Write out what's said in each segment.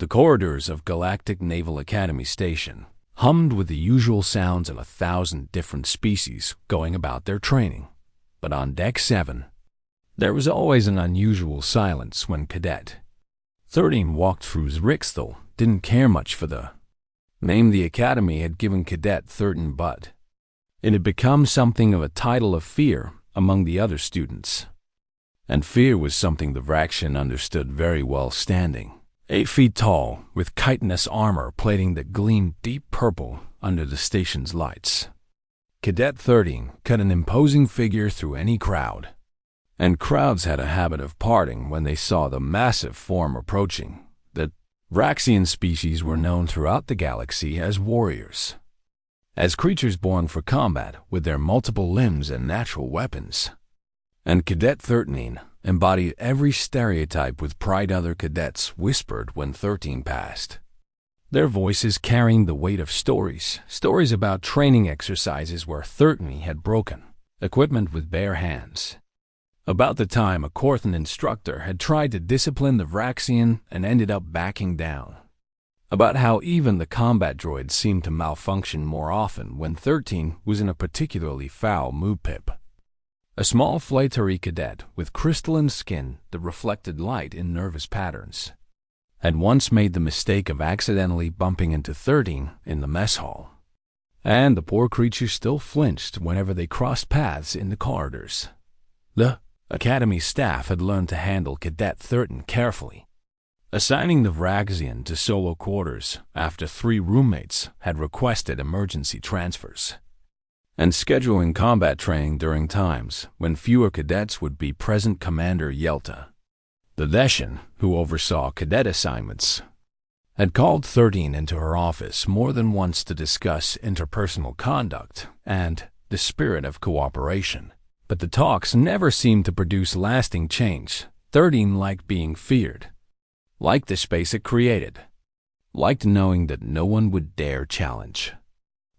The corridors of Galactic Naval Academy Station hummed with the usual sounds of 1,000 different species going about their training. But on Deck 7, there was always an unusual silence when Cadet 13 walked through. Rixthal didn't care much for the name the Academy had given Cadet 13, but it had become something of a title of fear among the other students. And fear was something the Vraxian understood very well. Standing 8 feet tall, with chitinous armor plating that gleamed deep purple under the station's lights, Cadet 13 cut an imposing figure through any crowd. And crowds had a habit of parting when they saw the massive form approaching. The Vraxian species were known throughout the galaxy as warriors, as creatures born for combat with their multiple limbs and natural weapons. And Cadet 13 embodied every stereotype with pride. Other cadets whispered when 13 passed, their voices carrying the weight of stories about training exercises where 13 had broken equipment with bare hands. About the time a Korthan instructor had tried to discipline the Vraxian and ended up backing down. About how even the combat droids seemed to malfunction more often when 13 was in a particularly foul mood. Pip, a small Flaitari cadet with crystalline skin that reflected light in nervous patterns, had once made the mistake of accidentally bumping into 13 in the mess hall. And the poor creature still flinched whenever they crossed paths in the corridors. The Academy staff had learned to handle Cadet 13 carefully, assigning the Vraxian to solo quarters after 3 roommates had requested emergency transfers, and scheduling combat training during times when fewer cadets would be present. Commander Yelta, the Deshan who oversaw cadet assignments, had called 13 into her office more than once to discuss interpersonal conduct and the spirit of cooperation. But the talks never seemed to produce lasting change. 13 liked being feared, liked the space it created, liked knowing that no one would dare challenge,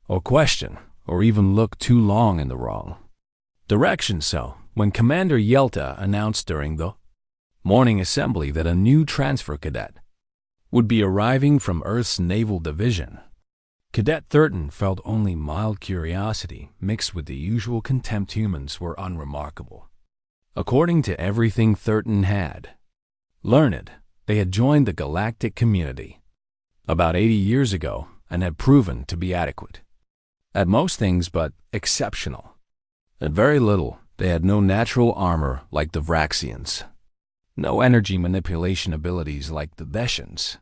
or question, or even look too long in the wrong direction. So, when Commander Yelta announced during the morning assembly that a new transfer cadet would be arriving from Earth's Naval Division, Cadet 13 felt only mild curiosity mixed with the usual contempt. Humans were unremarkable. According to everything 13 had learned, they had joined the galactic community about 80 years ago and had proven to be adequate at most things but exceptional at very little. They had no natural armor like the Vraxians, no energy manipulation abilities like the Deshans,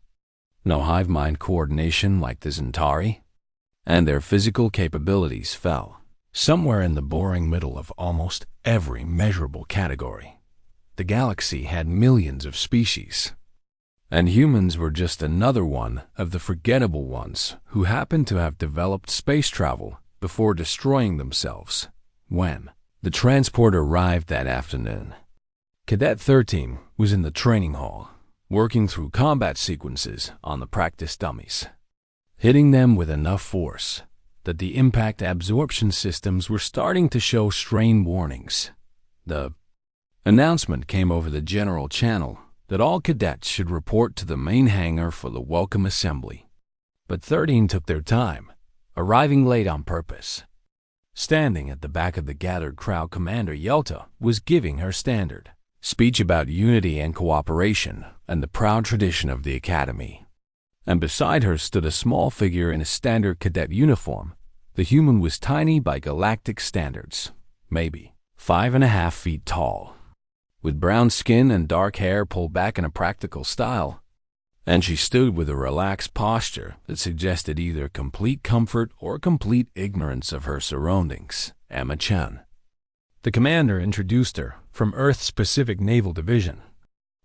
no hive mind coordination like the Zentari, and their physical capabilities fell somewhere in the boring middle of almost every measurable category. The galaxy had millions of species, and humans were just another one of the forgettable ones who happened to have developed space travel before destroying themselves. When the transport arrived that afternoon, Cadet 13 was in the training hall, working through combat sequences on the practice dummies, hitting them with enough force that the impact absorption systems were starting to show strain warnings. The announcement came over the general channel that all cadets should report to the main hangar for the welcome assembly. But 13 took their time, arriving late on purpose. Standing at the back of the gathered crowd, Commander Yelta was giving her standard speech about unity and cooperation and the proud tradition of the Academy. And beside her stood a small figure in a standard cadet uniform. The human was tiny by galactic standards, maybe 5.5 feet tall, with brown skin and dark hair pulled back in a practical style, and she stood with a relaxed posture that suggested either complete comfort or complete ignorance of her surroundings. Emma Chen. The commander introduced her from Earth's Pacific Naval Division,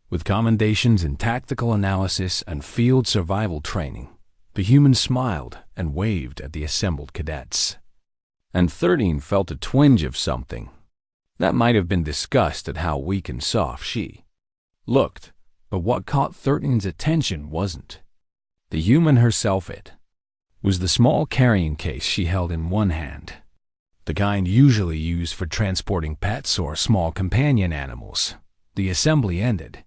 with commendations in tactical analysis and field survival training. The human smiled and waved at the assembled cadets, and 13 felt a twinge of something that might have been discussed at how weak and soft she looked. But what caught 13's attention wasn't the human herself. It was the small carrying case she held in one hand, the kind usually used for transporting pets or small companion animals. The assembly ended,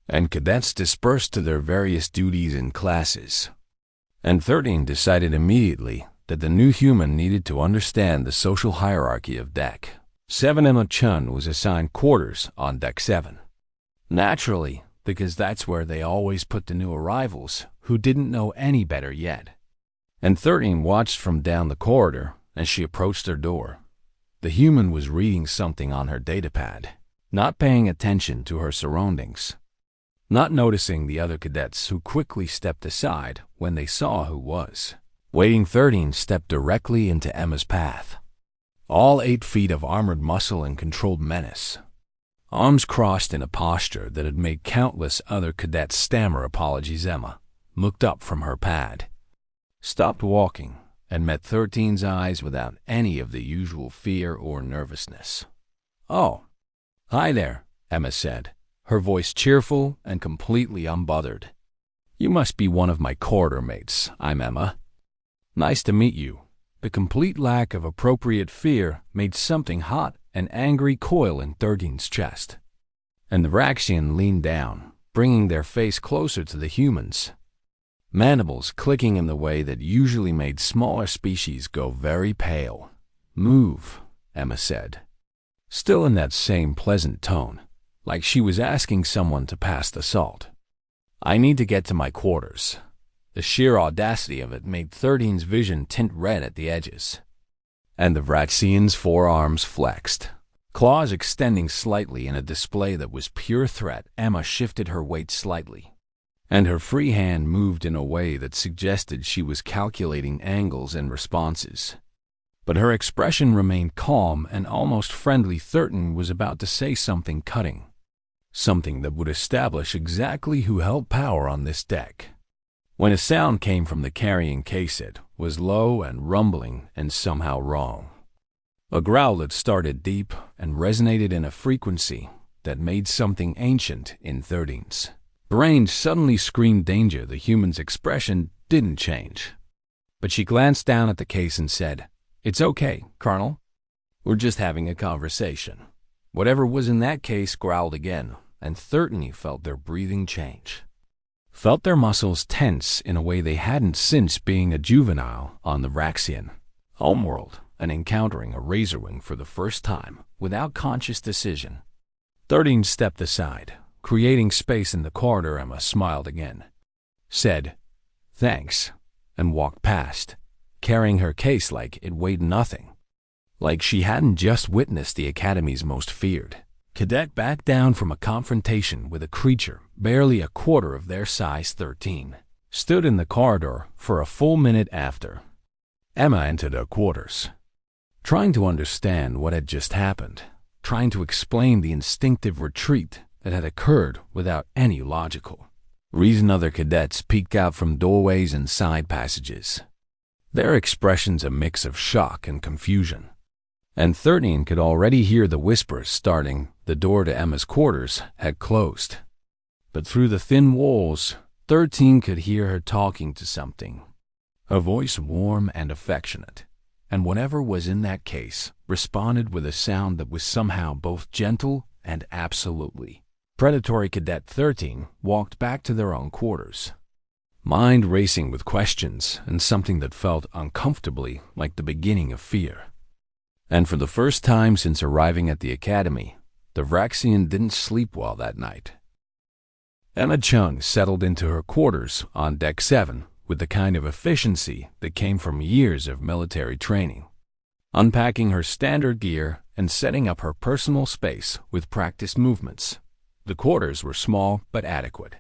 and cadets dispersed to their various duties and classes. And 13 decided immediately that the new human needed to understand the social hierarchy of Deck 7. Emma Chun was assigned quarters on Deck 7. Naturally, because that's where they always put the new arrivals who didn't know any better yet. And 13 watched from down the corridor as she approached her door. The human was reading something on her datapad, not paying attention to her surroundings, not noticing the other cadets who quickly stepped aside when they saw who was. Waiting 13 stepped directly into Emma's path. All 8 feet of armored muscle and controlled menace. Arms crossed in a posture that had made countless other cadets stammer apologies. Emma looked up from her pad, stopped walking, and met 13's eyes without any of the usual fear or nervousness. "Oh, hi there," Emma said, her voice cheerful and completely unbothered. "You must be one of my corridor mates. I'm Emma. Nice to meet you." The complete lack of appropriate fear made something hot and angry coil in 13's chest. And the Raxian leaned down, bringing their face closer to the humans. Mandibles clicking in the way that usually made smaller species go very pale. "Move," Emma said, still in that same pleasant tone, like she was asking someone to pass the salt. "I need to get to my quarters." The sheer audacity of it made 13's vision tint red at the edges. And the Vraxian's forearms flexed, claws extending slightly in a display that was pure threat. Emma shifted her weight slightly, and her free hand moved in a way that suggested she was calculating angles and responses. But her expression remained calm and almost friendly. 13 was about to say something cutting, something that would establish exactly who held power on this deck, when a sound came from the carrying case. It was low and rumbling and somehow wrong. A growl that started deep and resonated in a frequency that made something ancient in 13's brain suddenly screamed danger. The human's expression didn't change, but she glanced down at the case and said, "It's okay, Colonel. We're just having a conversation." Whatever was in that case growled again, and 13 felt their breathing change, felt their muscles tense in a way they hadn't since being a juvenile on the Raxian homeworld and encountering a Razorwing for the first time without conscious decision. 13 stepped aside, creating space in the corridor. Emma smiled again, said, "Thanks," and walked past, carrying her case like it weighed nothing, like she hadn't just witnessed the Academy's most feared cadet back down from a confrontation with a creature barely a quarter of their size. 13 stood in the corridor for a full minute after Emma entered her quarters, trying to understand what had just happened, trying to explain the instinctive retreat that had occurred without any logical reason. Other cadets peeked out from doorways and side passages, their expressions a mix of shock and confusion. And 13 could already hear the whispers starting. The door to Emma's quarters had closed, but through the thin walls, 13 could hear her talking to something, her voice warm and affectionate, and whatever was in that case responded with a sound that was somehow both gentle and absolutely predatory. Cadet 13 walked back to their own quarters, mind racing with questions and something that felt uncomfortably like the beginning of fear. And for the first time since arriving at the Academy, the Vraxian didn't sleep well that night. Emma Chung settled into her quarters on Deck 7 with the kind of efficiency that came from years of military training, unpacking her standard gear and setting up her personal space with practiced movements. The quarters were small but adequate,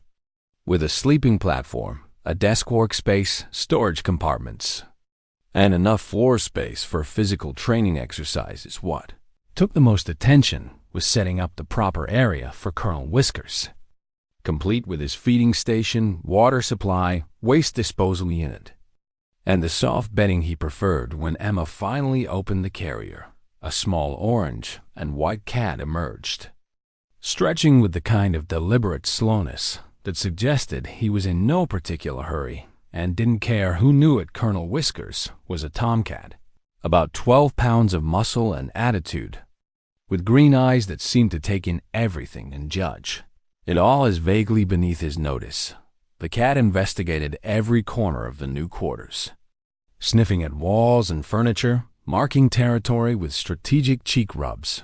with a sleeping platform, a desk workspace, storage compartments, and enough floor space for physical training exercises. What took the most attention was setting up the proper area for Colonel Whiskers, complete with his feeding station, water supply, waste disposal unit, and the soft bedding he preferred. When Emma finally opened the carrier, a small orange and white cat emerged, stretching with the kind of deliberate slowness that suggested he was in no particular hurry and didn't care who knew it. Colonel Whiskers was a tomcat, about 12 pounds of muscle and attitude, with green eyes that seemed to take in everything and judge. It all is vaguely beneath his notice. The cat investigated every corner of the new quarters, sniffing at walls and furniture, marking territory with strategic cheek rubs,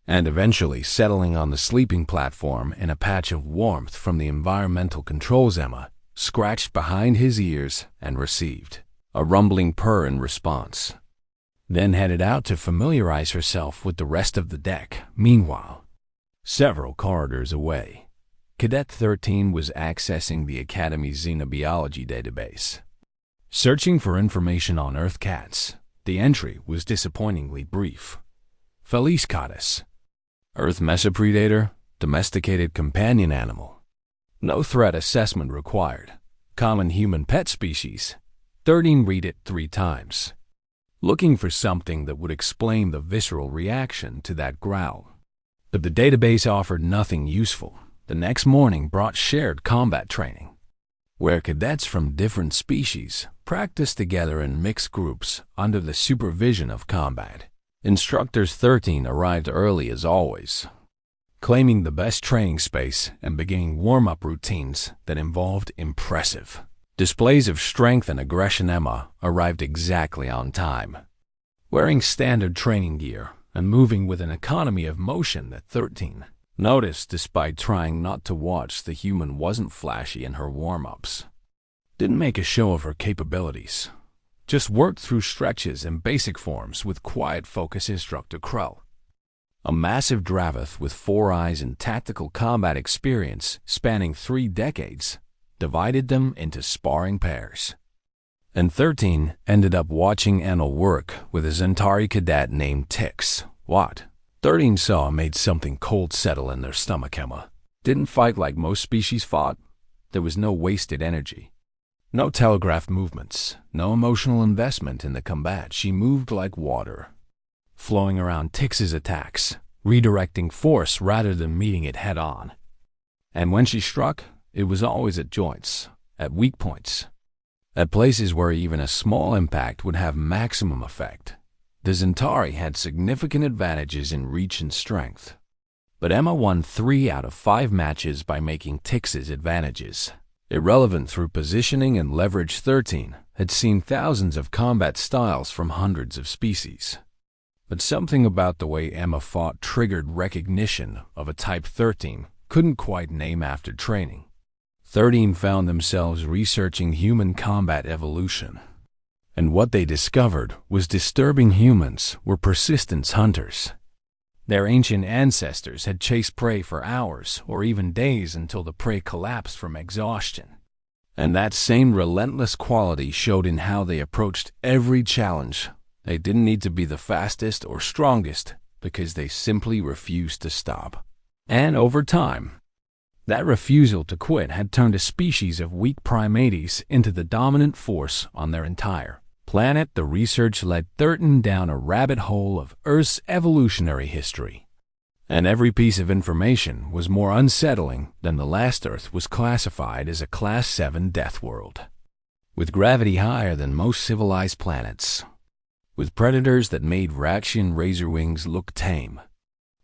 and eventually settling on the sleeping platform in a patch of warmth from the environmental controls. Emma scratched behind his ears and received a rumbling purr in response, then headed out to familiarize herself with the rest of the deck. Meanwhile, several corridors away, Cadet 13 was accessing the Academy's xenobiology database, searching for information on Earth cats. The entry was disappointingly brief. Felis catus, Earth mesopredator, domesticated companion animal. No threat assessment required. Common human pet species. 13 read it 3 times, looking for something that would explain the visceral reaction to that growl. But the database offered nothing useful. The next morning brought shared combat training, where cadets from different species practiced together in mixed groups under the supervision of combat. Instructors 13 arrived early as always, claiming the best training space and beginning warm-up routines that involved impressive displays of strength and aggression. Emma arrived exactly on time, wearing standard training gear and moving with an economy of motion that 13 noticed despite trying not to watch. The human wasn't flashy in her warm-ups, didn't make a show of her capabilities, just worked through stretches and basic forms with quiet focus. Instructor Krell, a massive Dravath with 4 eyes and tactical combat experience spanning 3 decades, divided them into sparring pairs. And 13 ended up watching Enel work with a Zentari cadet named Tix. What 13 saw made something cold settle in their stomach. Emma didn't fight like most species fought. There was no wasted energy, no telegraphed movements, no emotional investment in the combat. She moved like water, flowing around Tix's attacks, redirecting force rather than meeting it head-on. And when she struck, it was always at joints, at weak points, at places where even a small impact would have maximum effect. The Zentari had significant advantages in reach and strength, but Emma won 3 out of 5 matches by making Tix's advantages irrelevant through positioning and leverage. 13 had seen thousands of combat styles from hundreds of species, but something about the way Emma fought triggered recognition of a type 13 couldn't quite name after training. 13 found themselves researching human combat evolution, and what they discovered was disturbing. Humans were persistence hunters. Their ancient ancestors had chased prey for hours or even days until the prey collapsed from exhaustion. And that same relentless quality showed in how they approached every challenge. They didn't need to be the fastest or strongest because they simply refused to stop. And over time, that refusal to quit had turned a species of weak primates into the dominant force on their entire planet. The research led 13 down a rabbit hole of Earth's evolutionary history, and every piece of information was more unsettling than the last. Earth was classified as a Class 7 death world, with gravity higher than most civilized planets, with predators that made Raxian razorwings look tame,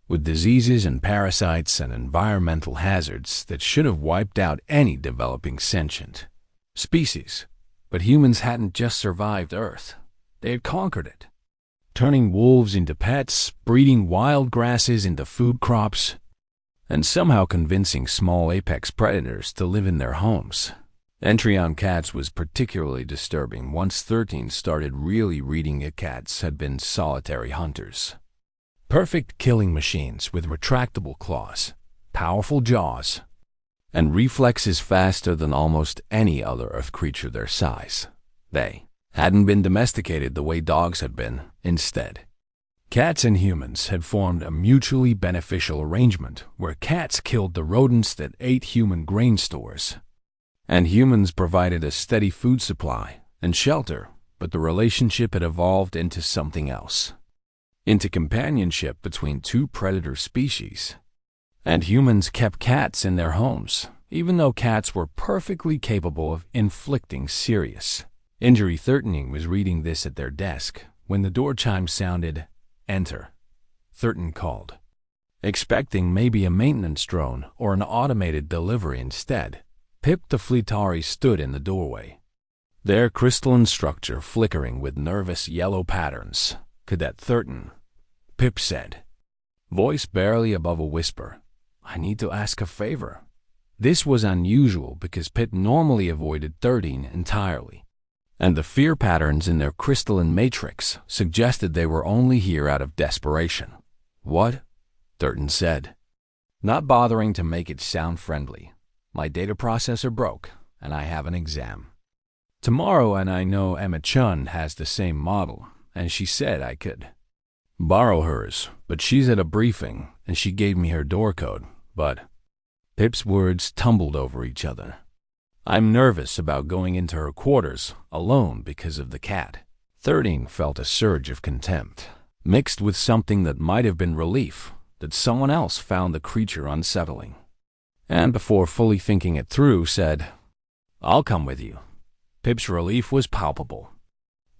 with diseases and parasites and environmental hazards that should have wiped out any developing sentient species. But humans hadn't just survived Earth, they had conquered it, turning wolves into pets, breeding wild grasses into food crops, and somehow convincing small apex predators to live in their homes. Entry on cats was particularly disturbing once 13 started really reading it. Cats had been solitary hunters, perfect killing machines with retractable claws, powerful jaws, and reflexes faster than almost any other Earth creature their size. They hadn't been domesticated the way dogs had been. Instead, cats and humans had formed a mutually beneficial arrangement where cats killed the rodents that ate human grain stores, and humans provided a steady food supply and shelter. But the relationship had evolved into something else, into companionship between 2 predator species. And humans kept cats in their homes, even though cats were perfectly capable of inflicting serious injury. 13 was reading this at their desk when the door chime sounded. Enter, 13 called. Expecting maybe a maintenance drone or an automated delivery instead, Pip the Fleetari stood in the doorway, their crystalline structure flickering with nervous yellow patterns. "Cadet 13, Pip said, voice barely above a whisper. "I need to ask a favor." This was unusual because Pip normally avoided 13 entirely, and the fear patterns in their crystalline matrix suggested they were only here out of desperation. "What?" 13 said, not bothering to make it sound friendly. "My data processor broke, and I have an exam tomorrow, and I know Emma Chun has the same model, and she said I could borrow hers, but she's at a briefing, and she gave me her door code, but—" Pip's words tumbled over each other. "I'm nervous about going into her quarters alone because of the cat." 13 felt a surge of contempt, mixed with something that might have been relief that someone else found the creature unsettling. And before fully thinking it through, said, "I'll come with you." Pip's relief was palpable,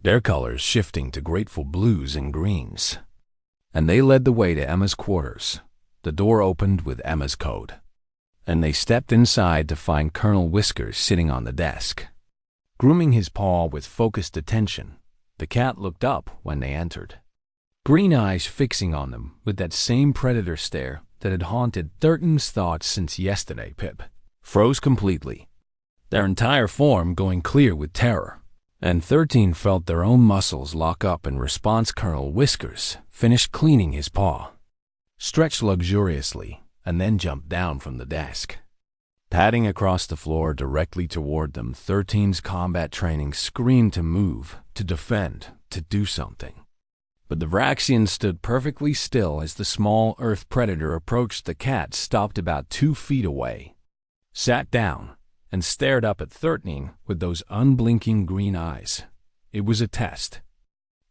their colors shifting to grateful blues and greens, and they led the way to Emma's quarters. The door opened with Emma's code, and they stepped inside to find Colonel Whiskers sitting on the desk, grooming his paw with focused attention. The cat looked up when they entered, green eyes fixing on them with that same predator stare that had haunted 13's thoughts since yesterday. Pip froze completely, their entire form going clear with terror, and 13 felt their own muscles lock up in response. Colonel Whiskers finished cleaning his paw, stretched luxuriously, and then jumped down from the desk, padding across the floor directly toward them. 13's combat training screamed to move, to defend, to do something. But the Vraxian stood perfectly still as the small Earth predator approached. The cat stopped about 2 feet away, sat down, and stared up at 13 with those unblinking green eyes. It was a test,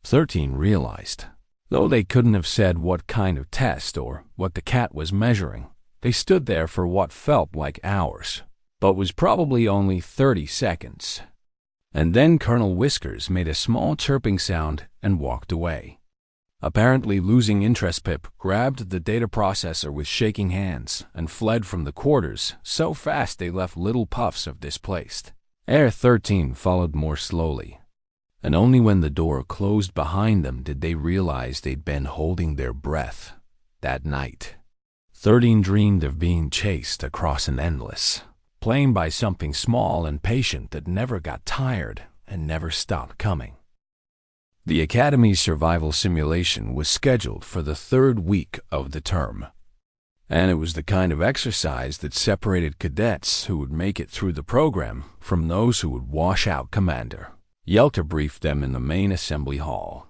13 realized. Though they couldn't have said what kind of test or what the cat was measuring, they stood there for what felt like hours, but was probably only 30 seconds. And then Colonel Whiskers made a small chirping sound and walked away. Apparently losing interest, Pip grabbed the data processor with shaking hands and fled from the quarters so fast they left little puffs of displaced air. 13 followed more slowly, and only when the door closed behind them did they realize they'd been holding their breath that night. 13 dreamed of being chased across an endless plain by something small and patient that never got tired and never stopped coming. The Academy's survival simulation was scheduled for the 3rd week of the term, and it was the kind of exercise that separated cadets who would make it through the program from those who would wash out. Commander Yelta briefed them in the main assembly hall,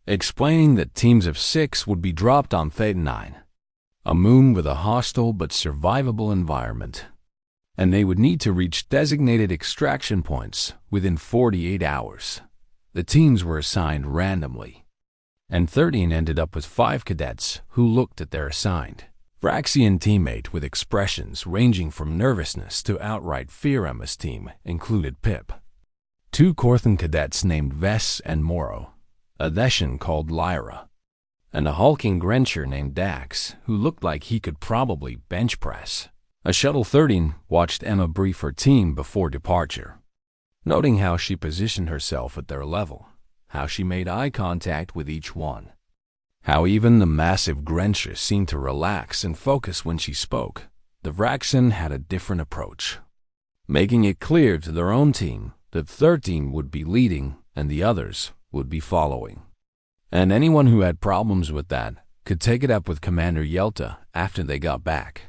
explaining that teams of 6 would be dropped on Theta 9, a moon with a hostile but survivable environment, and they would need to reach designated extraction points within 48 hours. The teams were assigned randomly, and 13 ended up with 5 cadets who looked at their assigned Vraxian teammate with expressions ranging from nervousness to outright fear. Emma's team included Pip, 2 Corthan cadets named Vess and Moro, a Theshan called Lyra, and a hulking Grencher named Dax, who looked like he could probably bench press. A shuttle. 13 watched Emma brief her team before departure, noting how she positioned herself at their level, how she made eye contact with each one, how even the massive Grencher seemed to relax and focus when she spoke. The Vraxian had a different approach, making it clear to their own team that 13 would be leading and the others would be following. And anyone who had problems with that could take it up with Commander Yelta after they got back.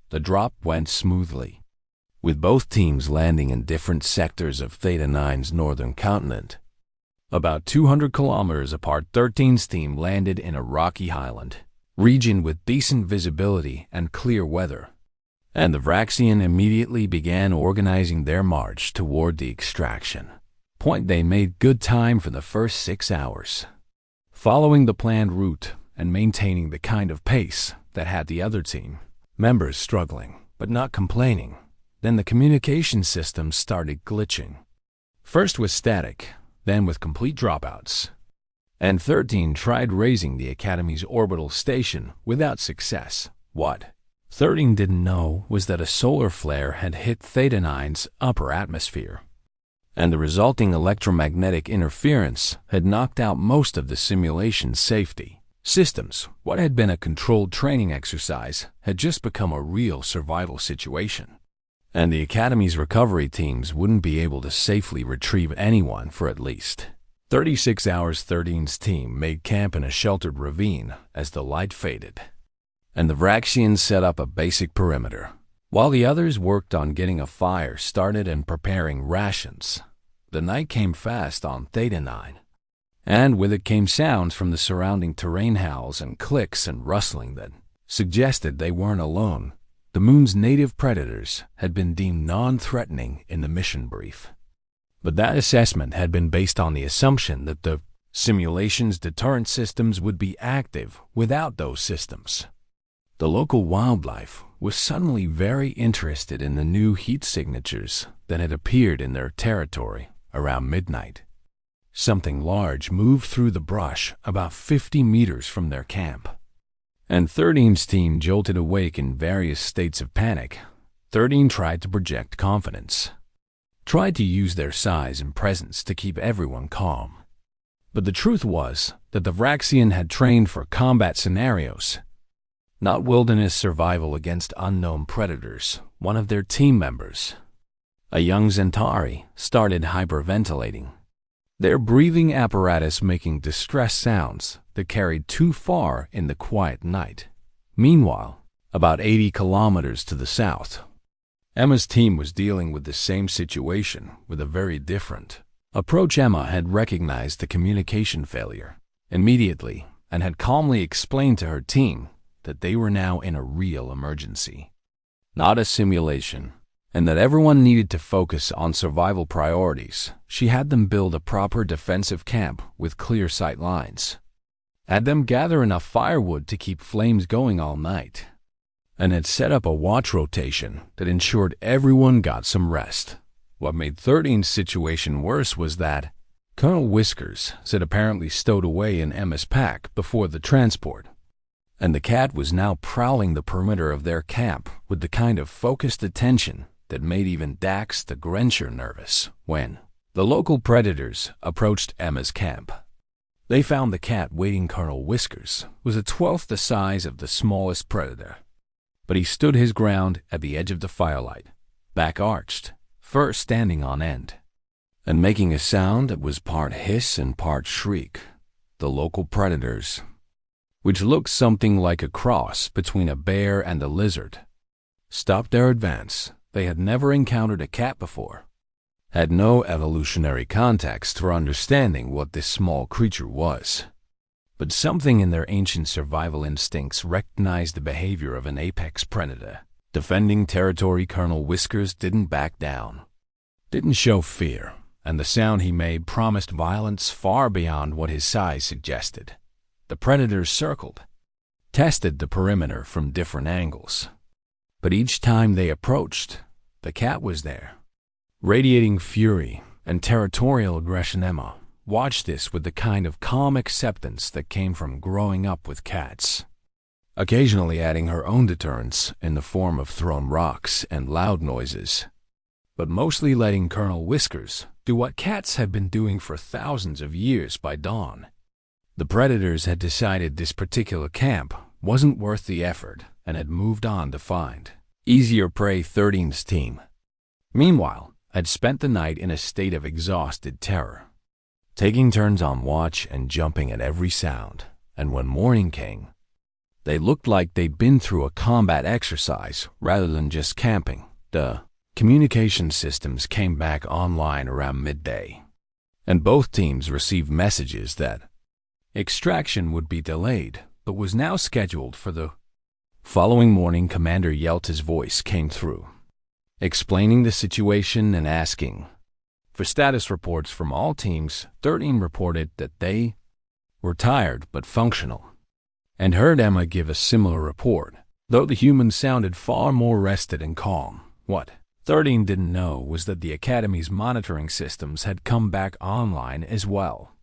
The drop went smoothly, with both teams landing in different sectors of Theta 9's northern continent. About 200 kilometers apart, 13's team landed in a rocky highland region with decent visibility and clear weather, and the Vraxian immediately began organizing their march toward the extraction point. They made good time for the first 6 hours, following the planned route and maintaining the kind of pace that had the other team members struggling but not complaining. Then the communication system started glitching, first with static, then with complete dropouts, and 13 tried raising the Academy's orbital station without success. What 13 didn't know was that a solar flare had hit Theta 9's upper atmosphere, and the resulting electromagnetic interference had knocked out most of the simulation's safety systems. What had been a controlled training exercise had just become a real survival situation, and the Academy's recovery teams wouldn't be able to safely retrieve anyone for at least 36 hours. 13's team made camp in a sheltered ravine as the light faded, and the Vraxians set up a basic perimeter, while the others worked on getting a fire started and preparing rations. The night came fast on Theta 9, and with it came sounds from the surrounding terrain, howls and clicks and rustling that suggested they weren't alone. The moon's native predators had been deemed non-threatening in the mission brief, but that assessment had been based on the assumption that the simulation's deterrent systems would be active without those systems. The local wildlife was suddenly very interested in the new heat signatures that had appeared in their territory around midnight. Something large moved through the brush about 50 meters from their camp, and 13's team jolted awake in various states of panic. 13 tried to project confidence, tried to use their size and presence to keep everyone calm. But the truth was that the Vraxian had trained for combat scenarios, not wilderness survival against unknown predators. One of their team members, a young Zentari, started hyperventilating, their breathing apparatus making distress sounds that carried too far in the quiet night. Meanwhile, about 80 kilometers to the south, Emma's team was dealing with the same situation with a very different approach. Emma had recognized the communication failure immediately and had calmly explained to her team that they were now in a real emergency, not a simulation, and that everyone needed to focus on survival priorities. She had them build a proper defensive camp with clear sight lines, had them gather enough firewood to keep flames going all night, and had set up a watch rotation that ensured everyone got some rest. What made 13's situation worse was that Colonel Whiskers had apparently stowed away in Emma's pack before the transport, and the cat was now prowling the perimeter of their camp with the kind of focused attention that made even Dax the Grencher nervous. When the local predators approached Emma's camp, they found the cat waiting. Colonel Whiskers was a 12th the size of the smallest predator, but he stood his ground at the edge of the firelight, back arched, fur standing on end, and making a sound that was part hiss and part shriek. The local predators, which looked something like a cross between a bear and a lizard, stopped their advance. They had never encountered a cat before, had no evolutionary context for understanding what this small creature was, but something in their ancient survival instincts recognized the behavior of an apex predator. Defending territory, Colonel Whiskers didn't back down, didn't show fear, and the sound he made promised violence far beyond what his size suggested. The predators circled, tested the perimeter from different angles, but each time they approached, the cat was there, radiating fury and territorial aggression. Emma watched this with the kind of calm acceptance that came from growing up with cats, occasionally adding her own deterrence in the form of thrown rocks and loud noises, but mostly letting Colonel Whiskers do what cats had been doing for thousands of years by dawn. The predators had decided this particular camp wasn't worth the effort and had moved on to find easier prey. 13's team, meanwhile, had spent the night in a state of exhausted terror, taking turns on watch and jumping at every sound, and when morning came, they looked like they'd been through a combat exercise rather than just camping. The communication systems came back online around midday, and both teams received messages that extraction would be delayed, but was now scheduled for the following morning. Commander Yelta's voice came through, explaining the situation and asking for status reports from all teams. 13 reported that they were tired but functional, and heard Emma give a similar report, though the humans sounded far more rested and calm. What 13 didn't know was that the Academy's monitoring systems had come back online as well,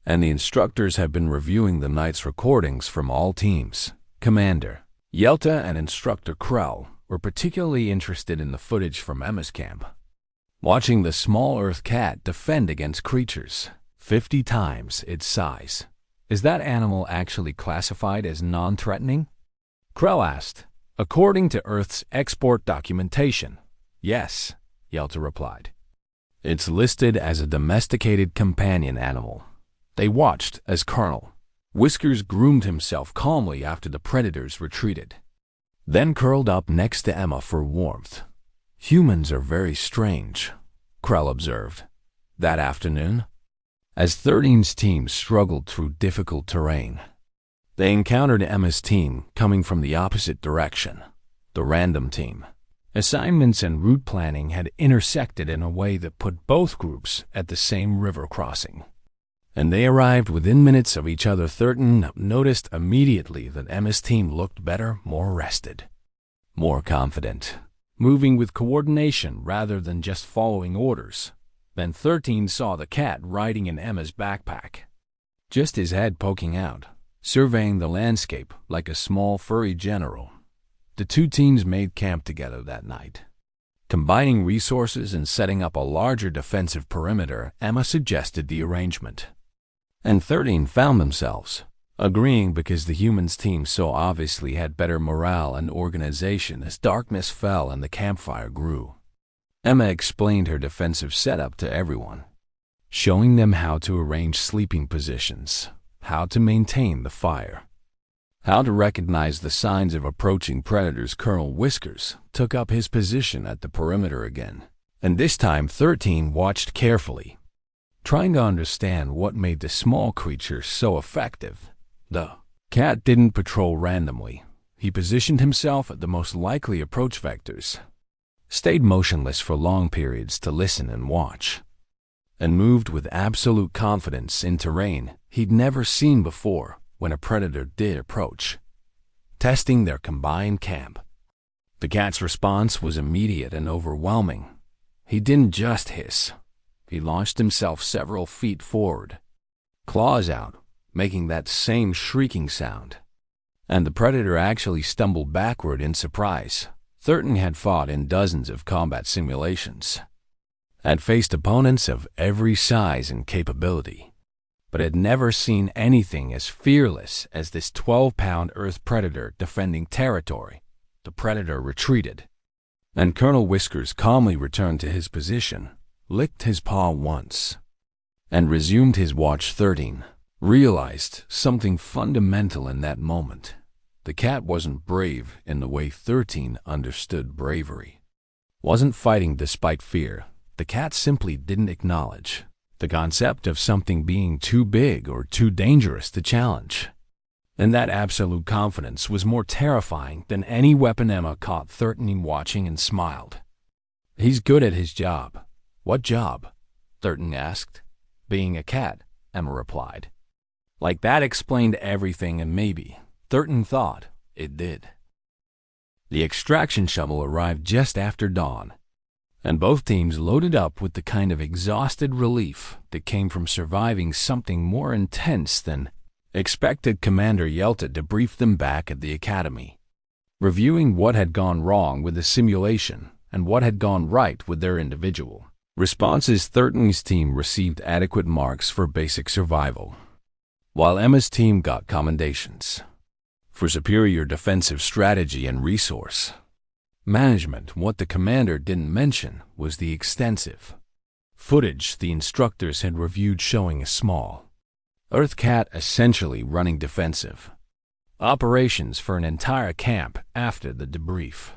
and the instructors had been reviewing the night's recordings from all teams. Commander Yelta and instructor Krell were particularly interested in the footage from Emma's camp, watching the small Earth cat defend against creatures 50 times its size. Is that animal actually classified as non-threatening? Krell asked. According to Earth's export documentation, yes, Yelta replied. It's listed as a domesticated companion animal. They watched as Colonel Whiskers groomed himself calmly after the predators retreated, then curled up next to Emma for warmth. Humans are very strange, Krell observed. That afternoon, as 13's team struggled through difficult terrain, they encountered Emma's team coming from the opposite direction, the random team. Assignments and route planning had intersected in a way that put both groups at the same river crossing, and they arrived within minutes of each other. 13 noticed immediately that Emma's team looked better, more rested, more confident, moving with coordination rather than just following orders. Then 13 saw the cat riding in Emma's backpack, just his head poking out, surveying the landscape like a small furry general. The two teams made camp together that night. Combining resources and setting up a larger defensive perimeter, Emma suggested the arrangement, and 13 found themselves agreeing because the humans' team so obviously had better morale and organization as darkness fell and the campfire grew. Emma explained her defensive setup to everyone, showing them how to arrange sleeping positions, how to maintain the fire, how to recognize the signs of approaching predators. Colonel Whiskers took up his position at the perimeter again, and this time 13 watched carefully, trying to understand what made the small creature so effective. The cat didn't patrol randomly. He positioned himself at the most likely approach vectors, stayed motionless for long periods to listen and watch, and moved with absolute confidence in terrain he'd never seen before when a predator did approach, testing their combined camp. The cat's response was immediate and overwhelming. He didn't just hiss. He launched himself several feet forward, claws out, making that same shrieking sound. And the predator actually stumbled backward in surprise. 13 had fought in dozens of combat simulations, had faced opponents of every size and capability, but had never seen anything as fearless as this 12-pound Earth predator defending territory. The predator retreated, and Colonel Whiskers calmly returned to his position, licked his paw once, and resumed his watch. 13 realized something fundamental in that moment. The cat wasn't brave in the way 13 understood bravery. Wasn't fighting despite fear. The cat simply didn't acknowledge the concept of something being too big or too dangerous to challenge. And that absolute confidence was more terrifying than any weapon. Emma caught 13 watching and smiled. He's good at his job. What job? 13 asked. Being a cat, Emma replied. Like that explained everything, and maybe 13 thought it did. The extraction shuttle arrived just after dawn, and both teams loaded up with the kind of exhausted relief that came from surviving something more intense than expected. Commander Yelta debriefed them back at the academy, reviewing what had gone wrong with the simulation and what had gone right with their individual responses. 13's team received adequate marks for basic survival, while Emma's team got commendations for superior defensive strategy and resource management. What the commander didn't mention was the extensive footage the instructors had reviewed showing a small Earth cat essentially running defensive operations for an entire camp. After the debrief,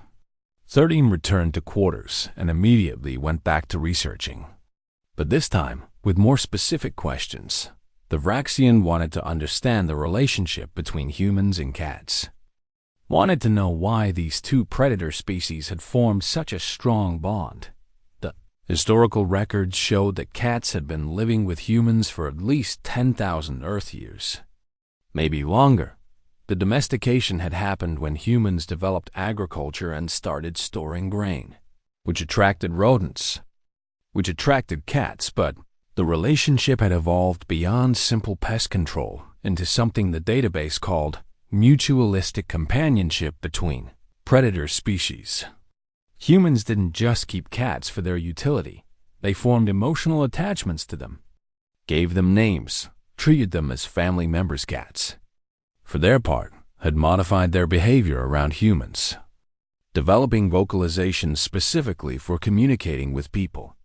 13 returned to quarters and immediately went back to researching, but this time with more specific questions. The Vraxian wanted to understand the relationship between humans and cats, wanted to know why these two predator species had formed such a strong bond. The historical records showed that cats had been living with humans for at least 10,000 Earth years, maybe longer. The domestication had happened when humans developed agriculture and started storing grain, which attracted rodents, which attracted cats, but the relationship had evolved beyond simple pest control into something the database called mutualistic companionship between predator species. Humans didn't just keep cats for their utility. They formed emotional attachments to them, gave them names, treated them as family members' cats. For their part, had modified their behavior around humans, developing vocalizations specifically for communicating with people,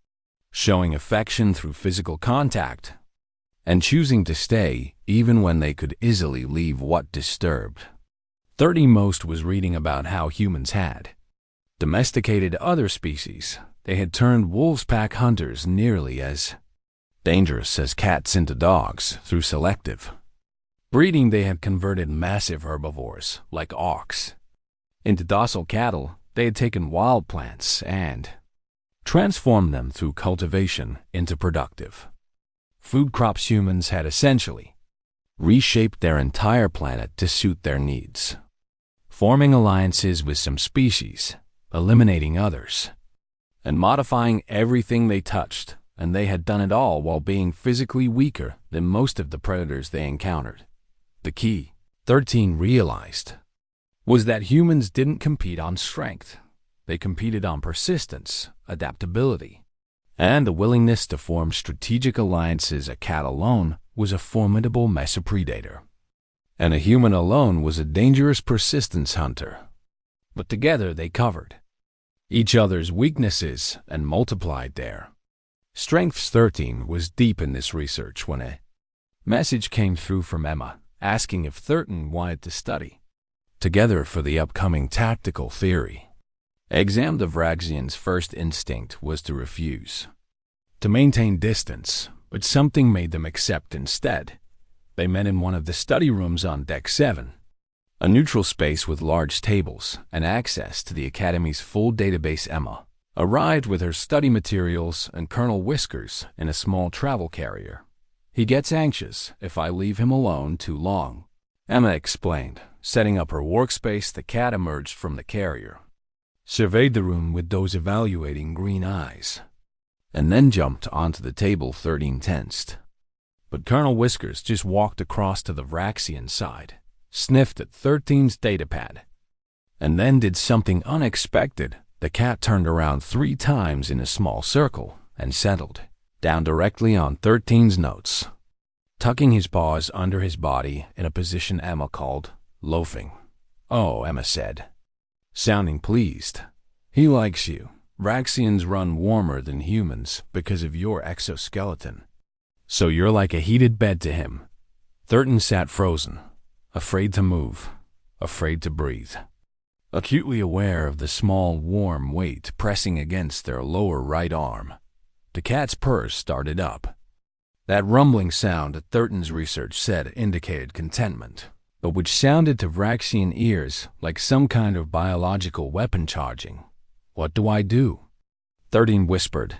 showing affection through physical contact, and choosing to stay even when they could easily leave what disturbed. 30 Most was reading about how humans had domesticated other species. They had turned wolves pack hunters nearly as dangerous as cats into dogs through selective breeding. They had converted massive herbivores like ox into docile cattle. They had taken wild plants and transformed them through cultivation into productive food crops. Humans had essentially reshaped their entire planet to suit their needs, forming alliances with some species, eliminating others, and modifying everything they touched, and they had done it all while being physically weaker than most of the predators they encountered. The key, 13 realized, was that humans didn't compete on strength. They competed on persistence, adaptability, and the willingness to form strategic alliances. A cat alone was a formidable mesopredator, and a human alone was a dangerous persistence hunter. But together they covered each other's weaknesses and multiplied their strengths. 13 was deep in this research when a message came through from Emma asking if 13 wanted to study together for the upcoming tactical theory exam. The Vraxian's first instinct was to refuse, to maintain distance, but something made them accept instead. They met in one of the study rooms on Deck 7, a neutral space with large tables and access to the Academy's full database. Emma arrived with her study materials and Colonel Whiskers in a small travel carrier. "He gets anxious if I leave him alone too long," Emma explained. Setting up her workspace, the cat emerged from the carrier, surveyed the room with those evaluating green eyes, and then jumped onto the table. 13 tensed. But Colonel Whiskers just walked across to the Vraxian side, sniffed at 13's datapad, and then did something unexpected. The cat turned around 3 times in a small circle and settled down directly on 13's notes, tucking his paws under his body in a position Emma called loafing. "Oh," Emma said, sounding pleased. "He likes you. Vraxians run warmer than humans because of your exoskeleton. So you're like a heated bed to him." 13 sat frozen, afraid to move, afraid to breathe, acutely aware of the small, warm weight pressing against their lower right arm. The cat's purse started up. That rumbling sound that 13's research said indicated contentment, but which sounded to Vraxian ears like some kind of biological weapon charging. "What do I do?" 13 whispered.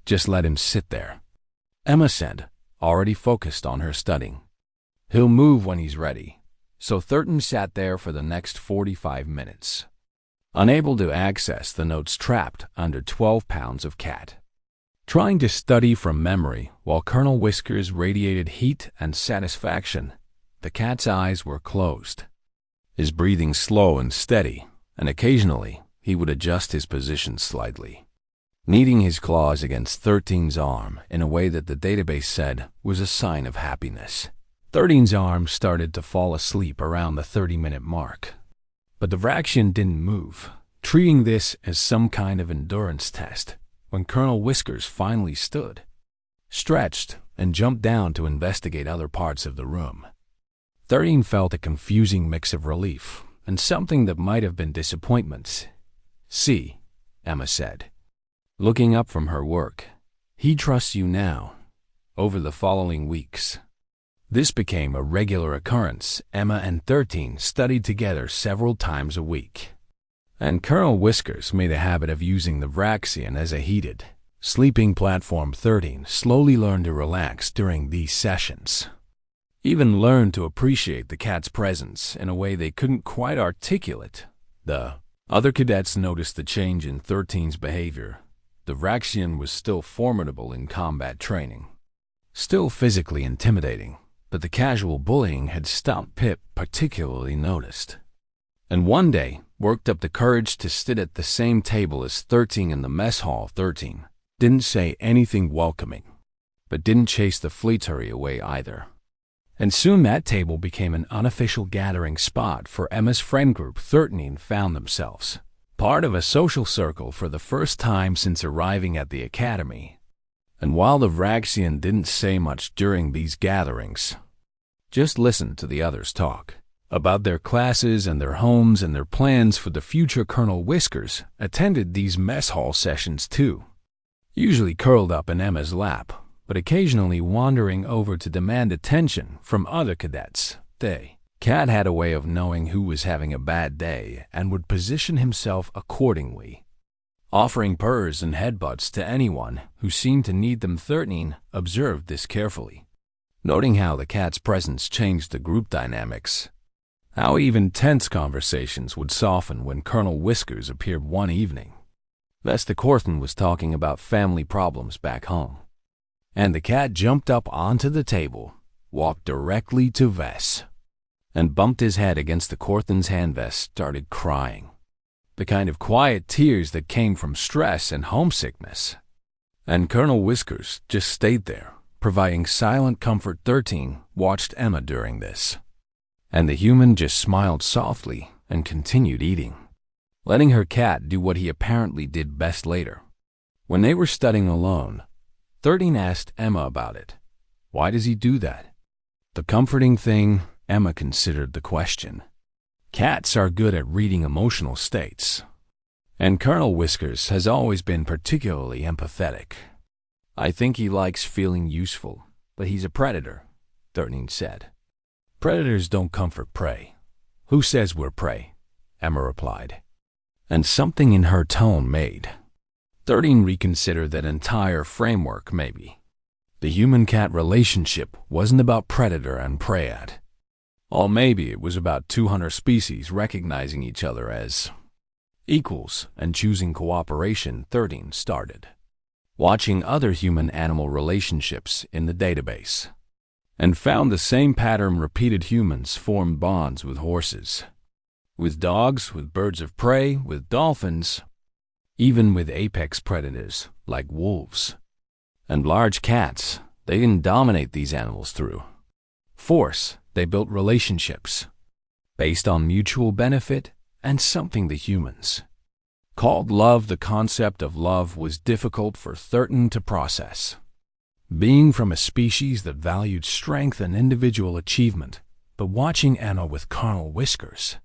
"Just let him sit there," Emma said, already focused on her studying. "He'll move when he's ready." So 13 sat there for the next 45 minutes, unable to access the notes trapped under 12 pounds of cat, trying to study from memory while Colonel Whiskers radiated heat and satisfaction. The cat's eyes were closed, his breathing slow and steady, and occasionally he would adjust his position slightly, kneading his claws against 13's arm in a way that the database said was a sign of happiness. 13's arm started to fall asleep around the 30-minute mark, but the Vraxian didn't move, treating this as some kind of endurance test. When Colonel Whiskers finally stood, stretched, and jumped down to investigate other parts of the room, 13 felt a confusing mix of relief and something that might have been disappointment. "See," Emma said, looking up from her work, "he trusts you now." Over the following weeks, this became a regular occurrence. Emma and 13 studied together several times a week, and Colonel Whiskers made a habit of using the Vraxian as a heated sleeping platform. 13 slowly learned to relax during these sessions, even learned to appreciate the cat's presence in a way they couldn't quite articulate. The other cadets noticed the change in 13's behavior. The Vraxian was still formidable in combat training, still physically intimidating, but the casual bullying had stopped Pip particularly noticed. And one day, worked up the courage to sit at the same table as 13 in the mess hall. 13 didn't say anything welcoming, but didn't chase the fleetery away either. And soon that table became an unofficial gathering spot for Emma's friend group. 13 found themselves part of a social circle for the first time since arriving at the academy. And while the Vraxian didn't say much during these gatherings, just listened to the others talk about their classes and their homes and their plans for the future. Colonel Whiskers attended these mess hall sessions too, usually curled up in Emma's lap, but occasionally wandering over to demand attention from other cadets. Cat had a way of knowing who was having a bad day and would position himself accordingly, offering purrs and headbutts to anyone who seemed to need them. 13 observed this carefully, noting how the cat's presence changed the group dynamics, how even tense conversations would soften when Colonel Whiskers appeared one evening. Vesta Corthan was talking about family problems back home, and the cat jumped up onto the table, walked directly to Vess, and bumped his head against the Corthan's hand. Vess started crying, the kind of quiet tears that came from stress and homesickness. And Colonel Whiskers just stayed there, providing silent comfort. 13 watched Emma during this, and the human just smiled softly and continued eating, letting her cat do what he apparently did best later. When they were studying alone, 13 asked Emma about it. Why does he do that? The comforting thing, Emma considered the question. Cats are good at reading emotional states, and Colonel Whiskers has always been particularly empathetic. I think he likes feeling useful, but he's a predator, 13 said. Predators don't comfort prey. Who says we're prey? Emma replied. And something in her tone made 13 reconsider that entire framework. Maybe the human-cat relationship wasn't about predator and preyat. Or maybe it was about 200 species recognizing each other as equals and choosing cooperation. 13 started watching other human-animal relationships in the database, and found the same pattern repeated. Humans formed bonds with horses, with dogs, with birds of prey, with dolphins, even with apex predators like wolves. And large cats, they didn't dominate these animals through force. They built relationships based on mutual benefit and something the humans called love. The concept of love was difficult for 13 to process, being from a species that valued strength and individual achievement. But watching Emma with Colonel Whiskers,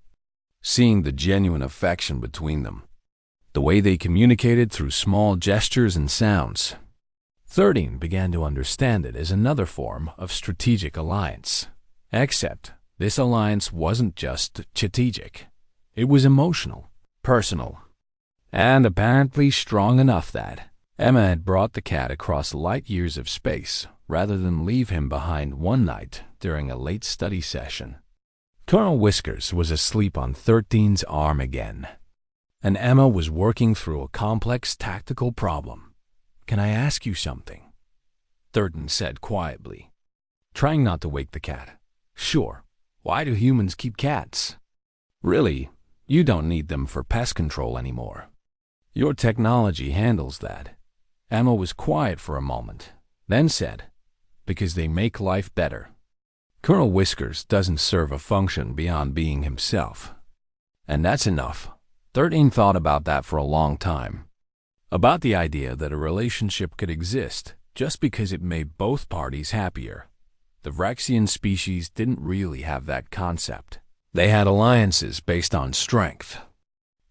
seeing the genuine affection between them, the way they communicated through small gestures and sounds, 13 began to understand it as another form of strategic alliance. Except this alliance wasn't just strategic. It was emotional, personal, and apparently strong enough that Emma had brought the cat across light years of space rather than leave him behind one night during a late study session. Colonel Whiskers was asleep on 13's arm again, and Emma was working through a complex tactical problem. Can I ask you something? 13 said quietly, trying not to wake the cat. Sure. Why do humans keep cats? Really, you don't need them for pest control anymore. Your technology handles that. Emma was quiet for a moment, then said, because they make life better. Colonel Whiskers doesn't serve a function beyond being himself. And that's enough. 13 thought about that for a long time. About the idea that a relationship could exist just because it made both parties happier. The Vraxian species didn't really have that concept. They had alliances based on strength,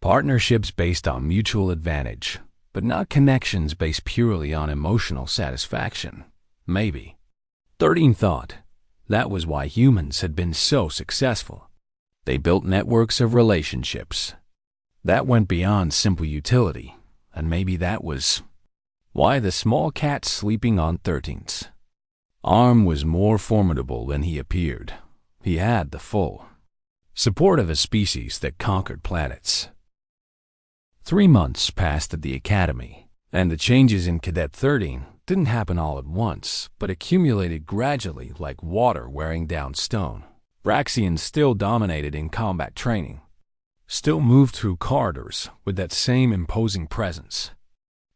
partnerships based on mutual advantage, but not connections based purely on emotional satisfaction. Maybe 13 thought that was why humans had been so successful. They built networks of relationships that went beyond simple utility, and maybe that was why the small cat sleeping on 13's arm was more formidable than he appeared. He had the full support of a species that conquered planets. 3 months passed at the academy, and the changes in Cadet 13 didn't happen all at once, but accumulated gradually like water wearing down stone. Vraxians still dominated in combat training, still moved through corridors with that same imposing presence.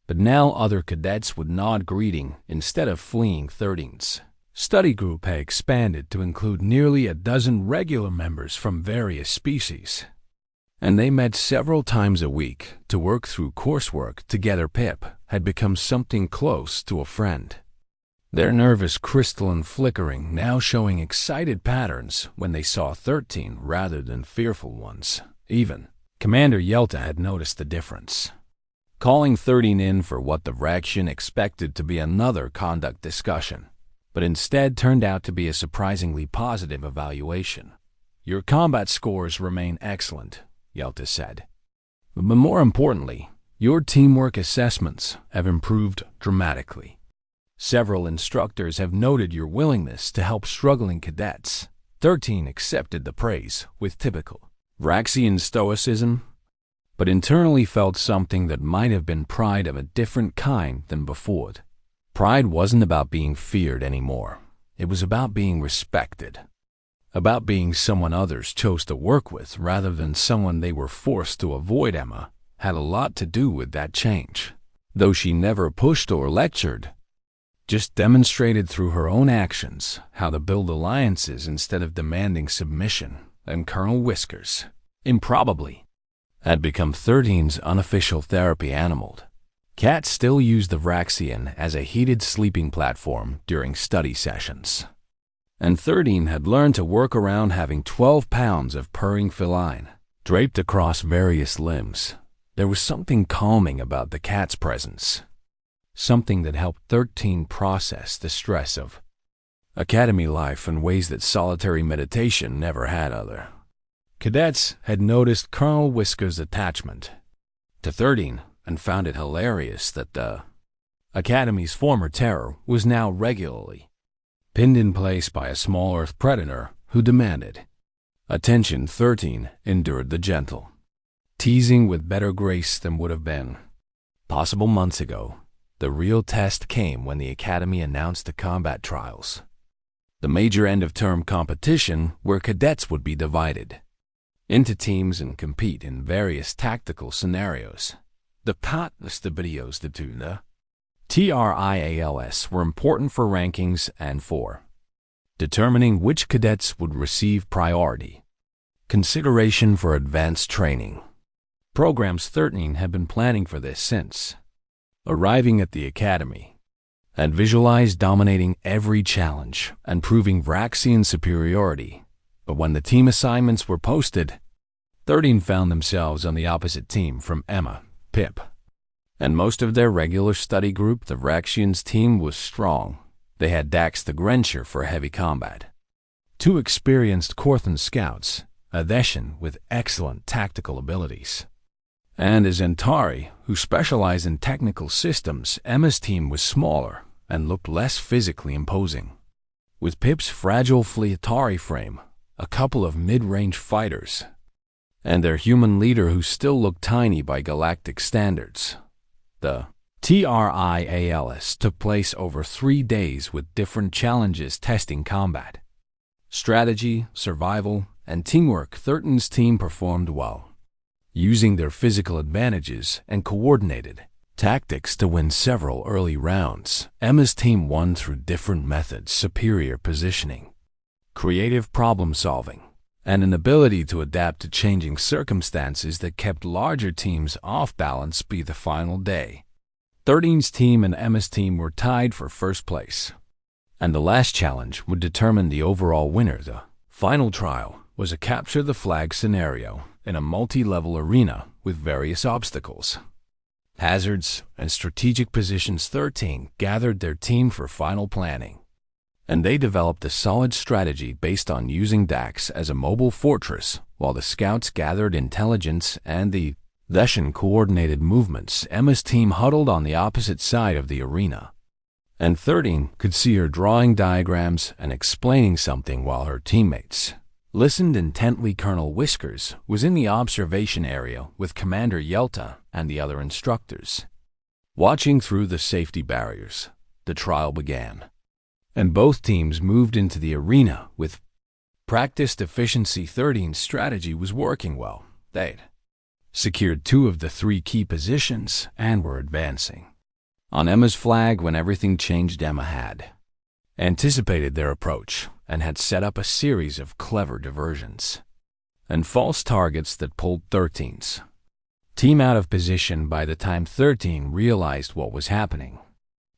But now other cadets would nod greeting instead of fleeing 13's. Study group had expanded to include nearly a dozen regular members from various species, and they met several times a week to work through coursework together. Pip had become something close to a friend, their nervous crystalline flickering now showing excited patterns when they saw 13 rather than fearful ones. Even Commander Yelta had noticed the difference, calling 13 in for what the Vraxian expected to be another conduct discussion, but instead turned out to be a surprisingly positive evaluation. "Your combat scores remain excellent," Yelta said. "But more importantly, your teamwork assessments have improved dramatically. Several instructors have noted your willingness to help struggling cadets." 13 accepted the praise with typical Vraxian stoicism, but internally felt something that might have been pride of a different kind than before. Pride wasn't about being feared anymore. It was about being respected, about being someone others chose to work with rather than someone they were forced to avoid. Emma had a lot to do with that change, though she never pushed or lectured, just demonstrated through her own actions how to build alliances instead of demanding submission. And Colonel Whiskers, improbably, had become 13's unofficial therapy animal. Cat still used the Vraxian as a heated sleeping platform during study sessions, and 13 had learned to work around having 12 pounds of purring feline draped across various limbs. There was something calming about the cat's presence, something that helped 13 process the stress of academy life in ways that solitary meditation never had. Other cadets had noticed Colonel Whiskers' attachment to 13 and found it hilarious that the Academy's former terror was now regularly pinned in place by a small Earth predator who demanded attention. 13 endured the gentle teasing with better grace than would have been possible months ago. The real test came when the Academy announced the combat trials, the major end-of-term competition where cadets would be divided into teams and compete in various tactical scenarios. The videos the trials were important for rankings and for determining which cadets would receive priority consideration for advanced training programs. 13 had been planning for this since arriving at the Academy, and visualized dominating every challenge and proving Vraxian superiority. But when the team assignments were posted, 13 found themselves on the opposite team from Emma, Pip, and most of their regular study group. The Vraxians' team was strong. They had Dax the Grencher for heavy combat, 2 experienced Korthan scouts, a Deshan with excellent tactical abilities, and a Zentari who specialized in technical systems. Emma's team was smaller and looked less physically imposing, with Pip's fragile Fleetari frame, a couple of mid-range fighters, and their human leader who still looked tiny by galactic standards. The trials took place over 3 days with different challenges testing combat strategy, survival, and teamwork. 13's team performed well, using their physical advantages and coordinated tactics to win several early rounds. Emma's team won through different methods: superior positioning, creative problem-solving, and an ability to adapt to changing circumstances that kept larger teams off balance. By the final day, 13's team and Emma's team were tied for first place, and the last challenge would determine the overall winner. The final trial was a capture the flag scenario in a multi-level arena with various obstacles, hazards, and strategic positions. 13 gathered their team for final planning, and they developed a solid strategy based on using Dax as a mobile fortress, while the scouts gathered intelligence and the Deshan coordinated movements. Emma's team huddled on the opposite side of the arena, and 13 could see her drawing diagrams and explaining something while her teammates listened intently. Colonel Whiskers was in the observation area with Commander Yelta and the other instructors, watching through the safety barriers. the trial began, and both teams moved into the arena with practiced efficiency. 13's strategy was working well. They'd secured 2 of the 3 key positions and were advancing. On Emma's flag, when everything changed, Emma had anticipated their approach and had set up a series of clever diversions and false targets that pulled 13's team out of position. By the time 13 realized what was happening,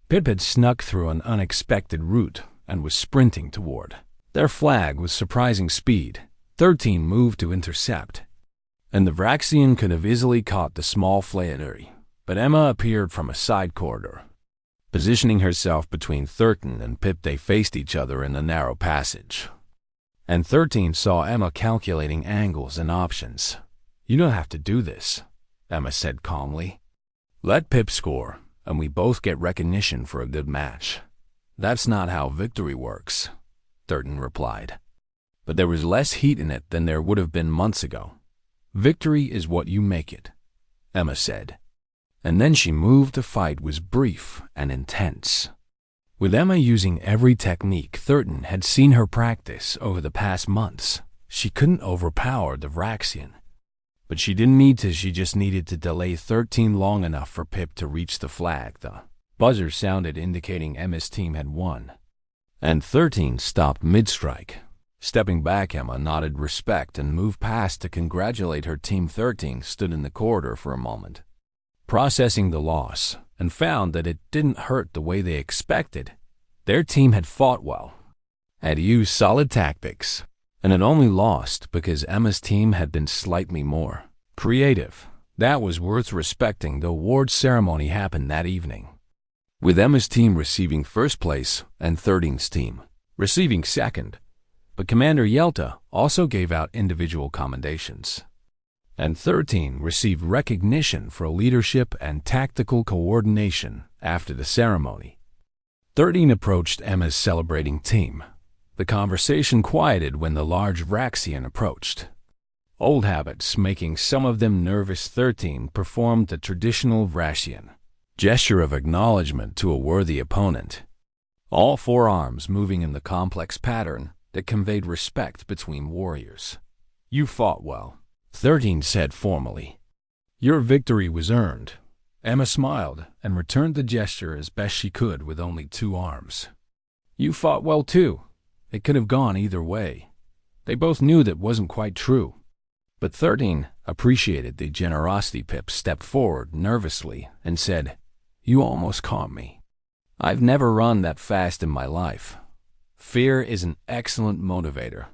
Pip had snuck through an unexpected route and was sprinting toward their flag with surprising speed. 13 moved to intercept, and the Vraxian could have easily caught the small flattery, but Emma appeared from a side corridor. Positioning herself between 13 and Pip, they faced each other in a narrow passage, and 13 saw Emma calculating angles and options. "You don't have to do this," Emma said calmly. "Let Pip score, and we both get recognition for a good match." "That's not how victory works," 13 replied. But there was less heat in it than there would have been months ago. "Victory is what you make it," Emma said. And then she moved. The fight was brief and intense, with Emma using every technique 13 had seen her practice over the past months. She couldn't overpower the Vraxian, but she didn't need to. She just needed to delay 13 long enough for Pip to reach the flag. The buzzer sounded, indicating Emma's team had won, and 13 stopped mid-strike. Stepping back, Emma nodded respect and moved past to congratulate her team. 13 stood in the corridor for a moment, processing the loss, and found that it didn't hurt the way they expected. Their team had fought well, had used solid tactics, and had only lost because Emma's team had been slightly more creative. That was worth respecting. The award ceremony happened that evening, with Emma's team receiving first place and 13's team receiving second. But Commander Yelta also gave out individual commendations, and 13 received recognition for leadership and tactical coordination. After the ceremony, 13 approached Emma's celebrating team. The conversation quieted when the large Vraxian approached, old habits making some of them nervous. 13 performed the traditional Vraxian gesture of acknowledgement to a worthy opponent, all 4 arms moving in the complex pattern that conveyed respect between warriors. "You fought well," 13 said formally. "Your victory was earned." Emma smiled and returned the gesture as best she could with only 2 arms. "You fought well too. It could have gone either way." They both knew that wasn't quite true, but 13 appreciated the generosity. Pip stepped forward nervously and said, "You almost caught me. I've never run that fast in my life." "Fear is an excellent motivator,"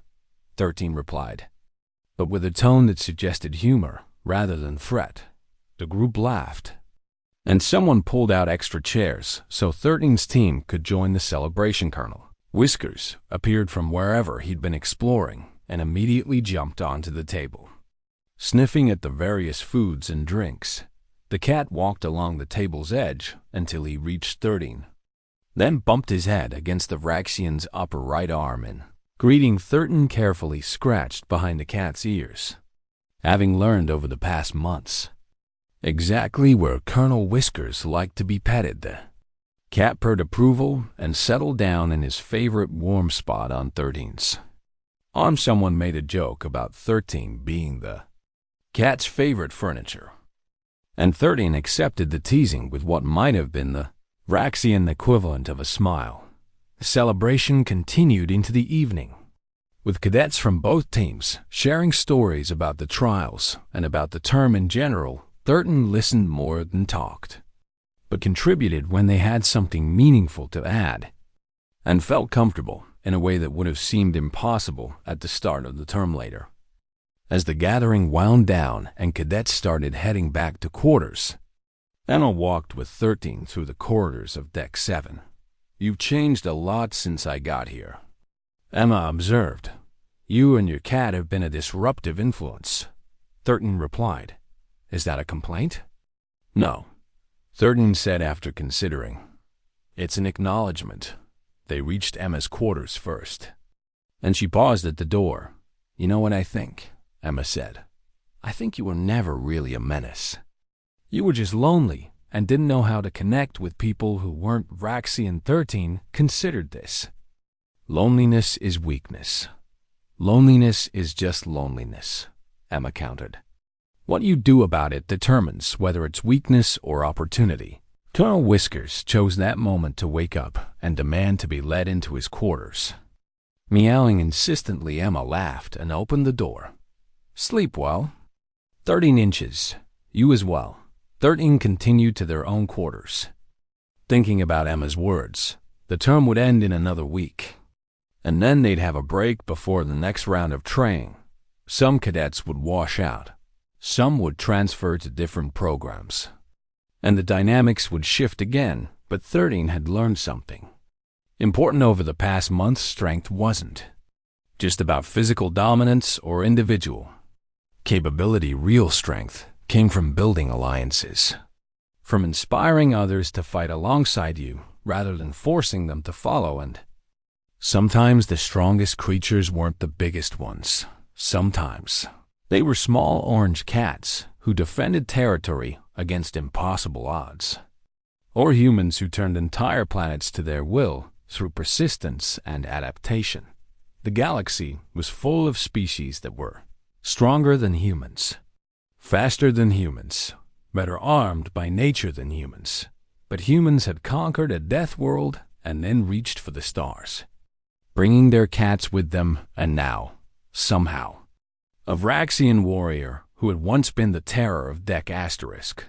13 replied, but with a tone that suggested humor rather than threat. The group laughed, and someone pulled out extra chairs so 13's team could join the celebration. Colonel Whiskers appeared from wherever he'd been exploring and immediately jumped onto the table, sniffing at the various foods and drinks. The cat walked along the table's edge until he reached 13, then bumped his head against the Vraxian's upper right arm and, greeting 13, carefully scratched behind the cat's ears, having learned over the past months exactly where Colonel Whiskers liked to be petted. The cat purred approval and settled down in his favorite warm spot on 13's arm. Someone made a joke about 13 being the cat's favorite furniture, and 13 accepted the teasing with what might have been the Vraxian equivalent of a smile. The celebration continued into the evening, with cadets from both teams sharing stories about the trials and about the term in general. 13 listened more than talked, but contributed when they had something meaningful to add, and felt comfortable in a way that would have seemed impossible at the start of the term. Later, as the gathering wound down and cadets started heading back to quarters, Emma walked with 13 through the corridors of Deck 7. "You've changed a lot since I got here," Emma observed. "You and your cat have been a disruptive influence," 13 replied. "Is that a complaint?" "No," 13 said after considering. "It's an acknowledgement." They reached Emma's quarters first, and she paused at the door. "You know what I think?" Emma said. "I think you were never really a menace. You were just lonely and didn't know how to connect with people who weren't Raxian 13 considered this. Loneliness is weakness. Loneliness is just loneliness, Emma countered. What you do about it determines whether it's weakness or opportunity. Colonel Whiskers chose that moment to wake up and demand to be led into his quarters. Meowing insistently, Emma laughed and opened the door. Sleep well. 13 inches. You as well. 13 continued to their own quarters. Thinking about Emma's words, the term would end in another week. And then they'd have a break before the next round of training. Some cadets would wash out. Some would transfer to different programs. And the dynamics would shift again, but 13 had learned something. Important over the past month's strength wasn't just about physical dominance or individual capability. Real strength came from building alliances, from inspiring others to fight alongside you rather than forcing them to follow. And sometimes the strongest creatures weren't the biggest ones. Sometimes they were small orange cats who defended territory against impossible odds, or humans who turned entire planets to their will through persistence and adaptation. The galaxy was full of species that were stronger than humans, faster than humans, better armed by nature than humans. But humans had conquered a death world and then reached for the stars, bringing their cats with them. And now, somehow, a Vraxian warrior who had once been the terror of Deck Asterisk